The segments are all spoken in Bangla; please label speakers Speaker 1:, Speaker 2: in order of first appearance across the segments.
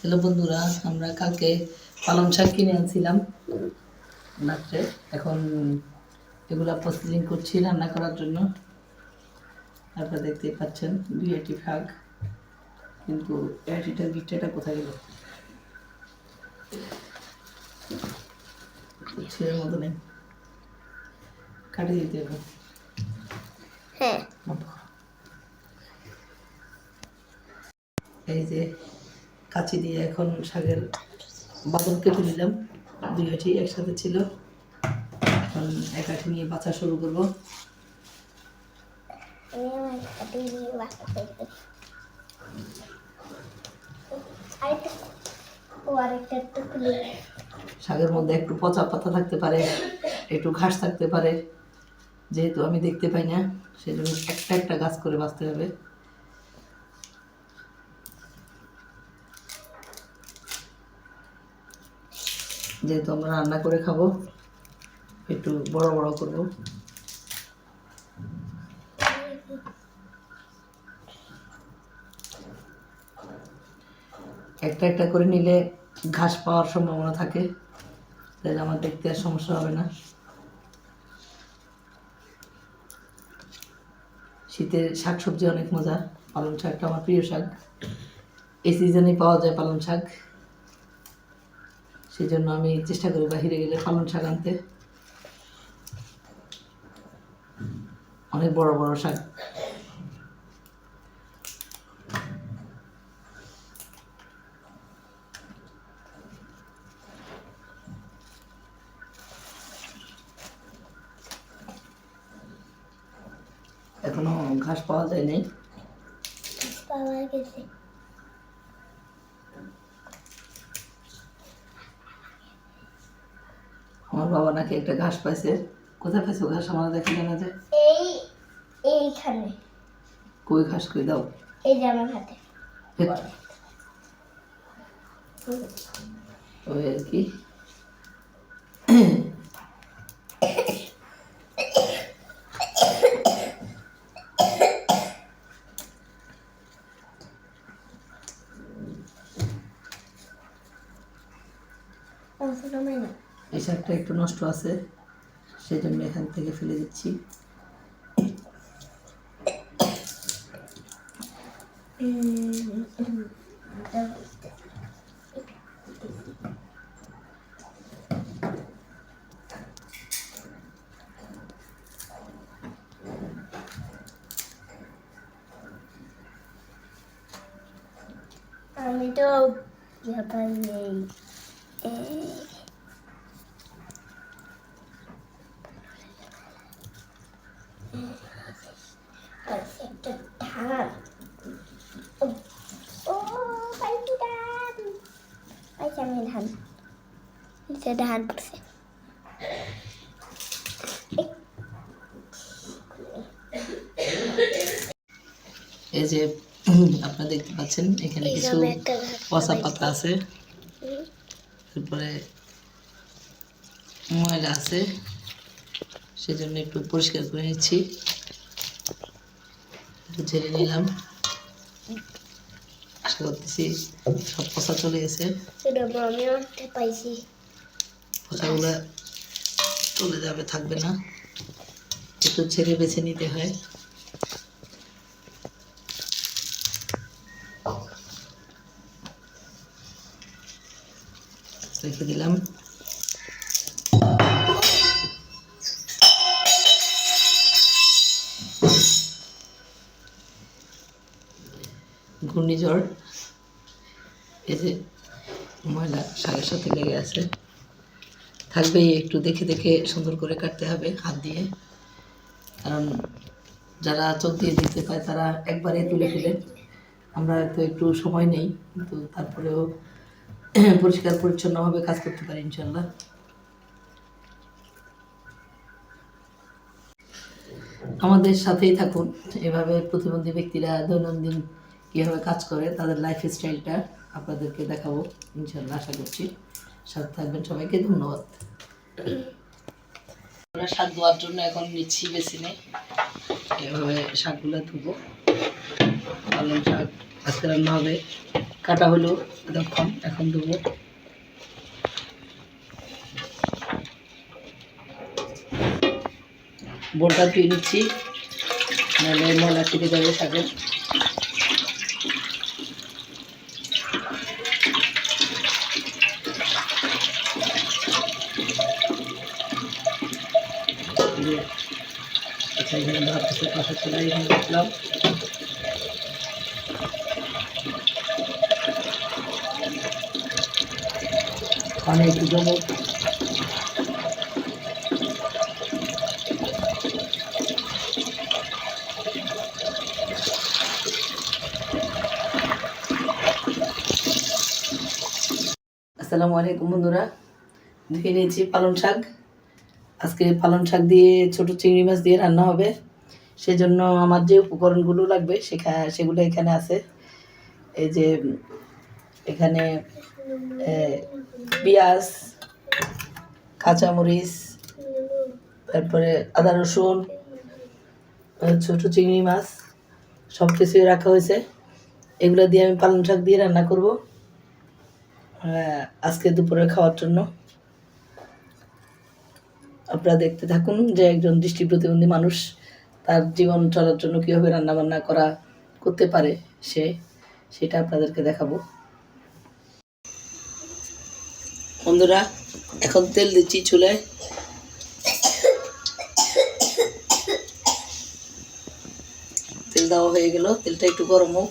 Speaker 1: হ্যালো বন্ধুরা, আমরা কালকে পালং শাক কিনে আনছিলাম রাত্রে। এখন এগুলা প্রসেসিং করছি রান্না করার জন্য। আপনারা দেখতেই পাচ্ছেন 2 শাক, কিন্তু এটিটার গিট্টাটা কোথায় গেল? ছেলের মতো নেই, কাটিয়ে দিতে হবে।
Speaker 2: হ্যাঁ,
Speaker 1: এই যে কাঁচি দিয়ে এখন শাকের বাদল কেটে নিলাম। 2টি একসাথে ছিল, এখন একাঠি নিয়ে বাছা শুরু করবো। শাকের মধ্যে একটু পচা পাতা থাকতে পারে, একটু ঘাস থাকতে পারে, যেহেতু আমি দেখতে পাই না সেই জন্য একটা একটা গাছ করে বাঁচতে হবে। যেহেতু আমরা রান্না করে খাবো, একটু বড় বড় করব। একটা একটা করে নিলে ঘাস পাওয়ার সম্ভাবনা থাকে, তাহলে আমার দেখতে আর সমস্যা হবে না। শীতের শাকসবজি অনেক মজা। পালং শাকটা আমার প্রিয় শাক, এই সিজনে পাওয়া যায় পালং শাক, সেই জন্য আমি চেষ্টা করি বাহিরে গেলে পালং শাক আনতে। অনেক বড় বড় শাক। এখনো ঘাস পাওয়া যায় নাই,
Speaker 2: পাওয়া গেছে।
Speaker 1: আমার বাবা নাকি একটা ঘাস পাইছে। কোথায় পাইছো ঘাস? আমার দেখে জানা যায়।
Speaker 2: এইখানে।
Speaker 1: কই ঘাস? কই দাও।
Speaker 2: এই যে আমার হাতে।
Speaker 1: ওই আর কি। এই শাকটা একটু নষ্ট আছে, সেই জন্য এখান থেকে ফেলে দিচ্ছি।
Speaker 2: আমি তো ব্যাপার নেই। একটা ধান। ও পাইছি ধান। পাইছি আমি ধান। নিচে ধান পড়ছে।
Speaker 1: এই যে আপনারা দেখতে পাচ্ছেন এখানে কিছু পচা পাতা আছে, তারপরে ময়লা আছে, সেজন্য একটু পরিষ্কার করে নিচ্ছি। একটু ঝেড়ে নিলাম। আশা করতেছি সব পচা চলে গেছে। পচাগুলো চলে যাবে, থাকবে না। একটু ছেড়ে বেছে নিতে হয়। রেখে দিলাম। ঘূর্ণিঝড়, এই যে ময়লা শাকের সাথে লেগে আছে, থাকবেই। একটু দেখে দেখে সুন্দর করে কাটতে হবে হাত দিয়ে, কারণ যারা চোখ দিয়ে দেখতে পায় তারা একবারে তুলে ফেলে। আমরা তো একটু সময় নেই, কিন্তু তারপরেও পরিষ্কার পরিচ্ছন্নভাবে কাজ করতে পারি ইনশাল্লাহ। আমাদের সাথেই থাকুন, এভাবে প্রতিবন্ধী ব্যক্তিরা দৈনন্দিন কীভাবে কাজ করে তাদের লাইফ স্টাইলটা আপনাদেরকে দেখাবো ইনশাল্লাহ। আশা করছি সাথে থাকবেন। সবাইকে ধন্যবাদ। আমরা শাক ধোয়ার জন্য এখন নিচ্ছি বেসিনে। এভাবে শাকগুলো ধুবো। পালং শাক আজকে রান্না হবে। কাটা হলো এতক্ষণ, এখন দেবো। বোলটা ধুয়ে নিচ্ছি, নাহলে ময়লা থেকে যাবে শাকে। আচ্ছা, এখানে ভাত আছে, পাশে চুলাই এখানে রাখলাম। পানি একটু জমুক। আসসালামু আলাইকুম বন্ধুরা, ধুয়ে নিয়েছি পালং শাক। আজকে পালং শাক দিয়ে ছোট চিংড়ি মাছ দিয়ে রান্না হবে। সেজন্য আমার যে উপকরণগুলো লাগবে সেগুলো এখানে আছে। এই যে এখানে পেঁয়াজ, কাঁচামরিচ, তারপরে আদা রসুন, ছোট চিংড়ি মাছ সব কিছুই রাখা হয়েছে। এগুলো দিয়ে আমি পালং শাক দিয়ে রান্না করব আজকে দুপুরে খাওয়ার জন্য। আপনারা দেখতে থাকুন যে একজন দৃষ্টি প্রতিবন্ধী মানুষ তার জীবন চলার জন্য কীভাবে রান্নাবান্না করতে পারে সেটা আপনাদেরকে দেখাবো। বন্ধুরা, এখন তেল দিচ্ছি চুলায়। তেল দেওয়া হয়ে গেল, তেলটা একটু গরম হোক।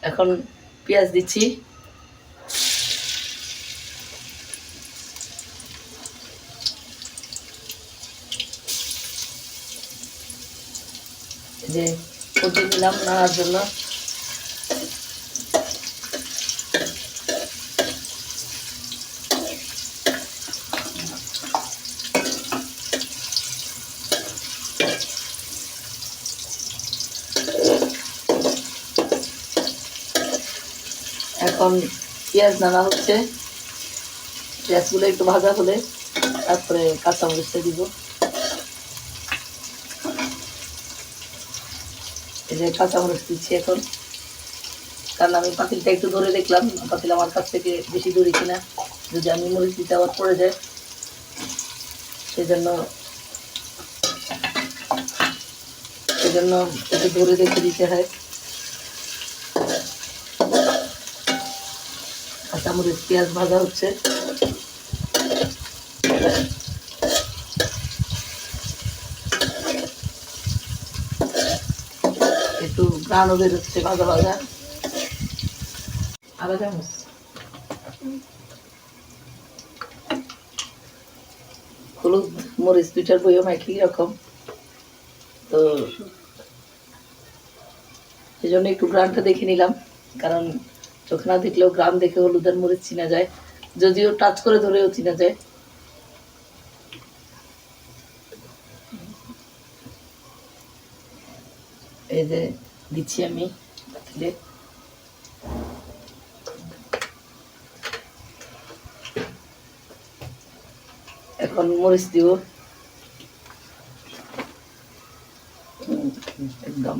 Speaker 1: এখন পেঁয়াজ দিচ্ছি। যে কুচি দিলাম নাড়ার জন্য। এখন পেঁয়াজ নাড়া হচ্ছে, পেঁয়াজগুলো একটু ভাজা হলে তারপরে কাঁচামরিচটা দিব। এই যে কাঁচামরিচ দিচ্ছি এখন, কারণ আমি পাতিলটা একটু ধরে দেখলাম পাতিল আমার কাছ থেকে বেশি দূরে কিনা, যদি আমি মরিচ দিতে আবার পড়ে যায়, সেজন্য একটু ধরে দেখে দিতে হয়। কাঁচামরিচ পেঁয়াজ ভাজা হচ্ছে। একটু ঘ্রাণও বেরোচ্ছে ভাজা ভাজা। আদা চামচ হলুদ মরিচ দুইটার বইও একই রকম, তো এই জন্য একটু গ্রামটা দেখে নিলাম, কারণ চোখ না দেখলেও গ্রাম দেখে হলুদ আর মরিচ চিনা যায়, যদিও টাচ করে ধরেও চিনা যায়। এই যে দিচ্ছি আমি পাতিলে। এখন মরিচ দিব একদম।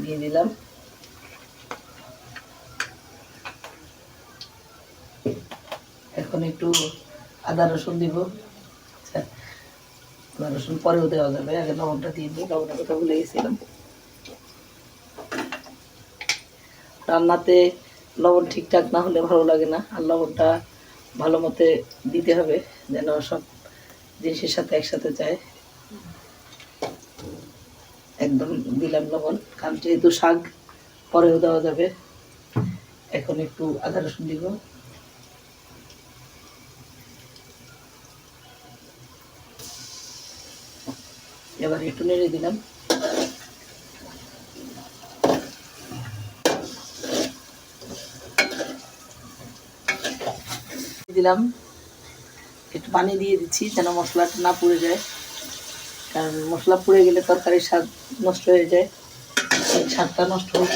Speaker 1: দিয়ে দিলাম। এখন একটু আদা রসুন দিব। আচ্ছা, আদা রসুন পরেও দেওয়া যাবে, আগে লবণটা দিয়ে দিই, লবণের কথা ভুলে গেছিলাম। রান্নাতে লবণ ঠিকঠাক না হলে ভালো লাগে না, আর লবণটা ভালো মতে দিতে হবে যেন সব জিনিসের সাথে একসাথে যায়। একদম দিলাম লবণ, কারণ যেহেতু শাক পরেও দেওয়া যাবে। এখন একটু আদা রসুন দিব। এবার একটু নেড়ে দিলাম। একটু পানি দিয়ে দিচ্ছি যেন মশলাটা না পুড়ে যায়, কারণ মশলা পুড়ে গেলে তরকারির স্বাদ নষ্ট হয়ে যায়। স্বাদটা নষ্ট হোক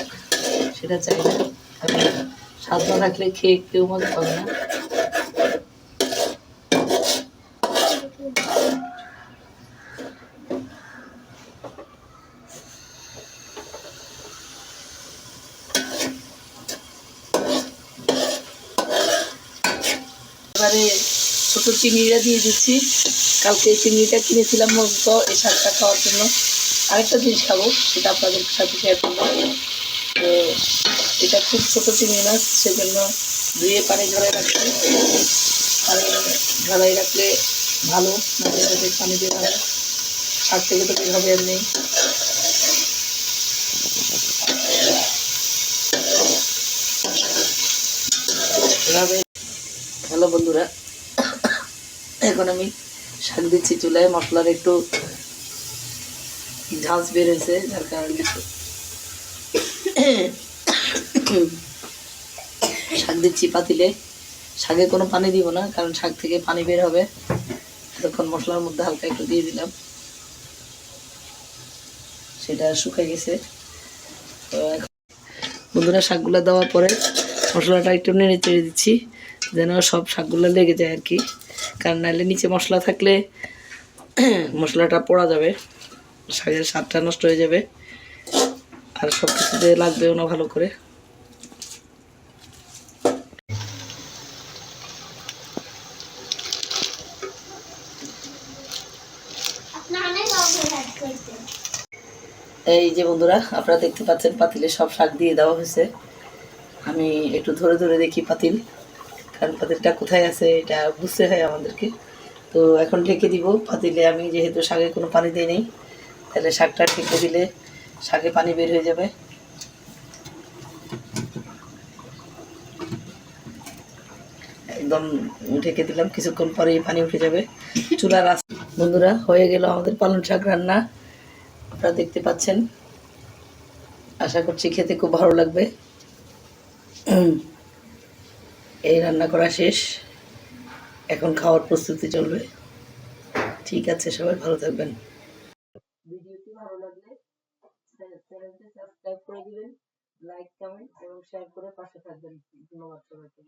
Speaker 1: সেটা চাই না, কারণ স্বাদ না থাকলে খেয়ে কেউ মজা পাবে না। এবারে ছোট চিংড়িটা দিয়ে দিচ্ছি। কালকে এই চিংড়িটা কিনেছিলাম মূলত এই শাকটা খাওয়ার জন্য। আরেকটা জিনিস খাবো, সেটা আপনাদের সাথে শেয়ার করবো। তো এটা খুব ছোট চিংড়ি মাছ, সেজন্য ধুয়ে পানি ঝরাই রাখতে, পানি ঝরাই রাখলে ভালো, মাঝে মাঝে পানি বের হবে, শাক থেকে তো বের হবে এমনি। এভাবে হ্যালো বন্ধুরা, এখন আমি শাক দিচ্ছি চুলায়। মশলার একটু ঝাঁঝ বের হয়েছে, যার কারণে শাক দিচ্ছি পাতিলে। শাকে কোনো পানি দিব না, কারণ শাক থেকে পানি বের হবে। তখন মশলার মধ্যে হালকা একটু দিয়ে দিলাম, সেটা শুকিয়ে গেছে। তো এখন বন্ধুরা শাকগুলো দেওয়ার পরে মশলাটা একটু নেড়ে চেড়ে দিচ্ছি, যেন সব শাকগুলো লেগে যায় আর কি। কারণ নাহলে নিচে মশলা থাকলে মশলাটা পোড়া যাবে, শাকের স্বাদটা নষ্ট হয়ে যাবে, আর সব কিছুতে লাগবেও না ভালো করে। এই যে বন্ধুরা, আপনারা দেখতে পাচ্ছেন পাতিলে সব শাক দিয়ে দেওয়া হয়েছে। আমি একটু ধরে ধরে দেখি পাতিল, কারণ পাতিলটা কোথায় আছে এটা বুঝতে হয় আমাদেরকে। তো এখন ঢেকে দিব পাতিলে। আমি যেহেতু শাকে কোনো পানি দিই নেই, তাহলে শাকটা ঢেকে দিলে শাকে পানি বের হয়ে যাবে। একদম ঢেকে দিলাম, কিছুক্ষণ পরেই পানি উঠে যাবে। চুলার আঁচ বন্ধুরা হয়ে গেল আমাদের পালং শাক রান্না। আপনারা দেখতে পাচ্ছেন, আশা করছি খেতে খুব ভালো লাগবে। এই রান্না করা শেষ, এখন খাওয়ার প্রস্তুতি চলবে। ঠিক আছে, সবাই ভালো থাকবেন। ভিডিওটি ভালো লাগলে চ্যানেলটি সাবস্ক্রাইব করে দিবেন, লাইক কমেন্ট এবং শেয়ার করে পাশে থাকবেন। ধন্যবাদ সবাইকে।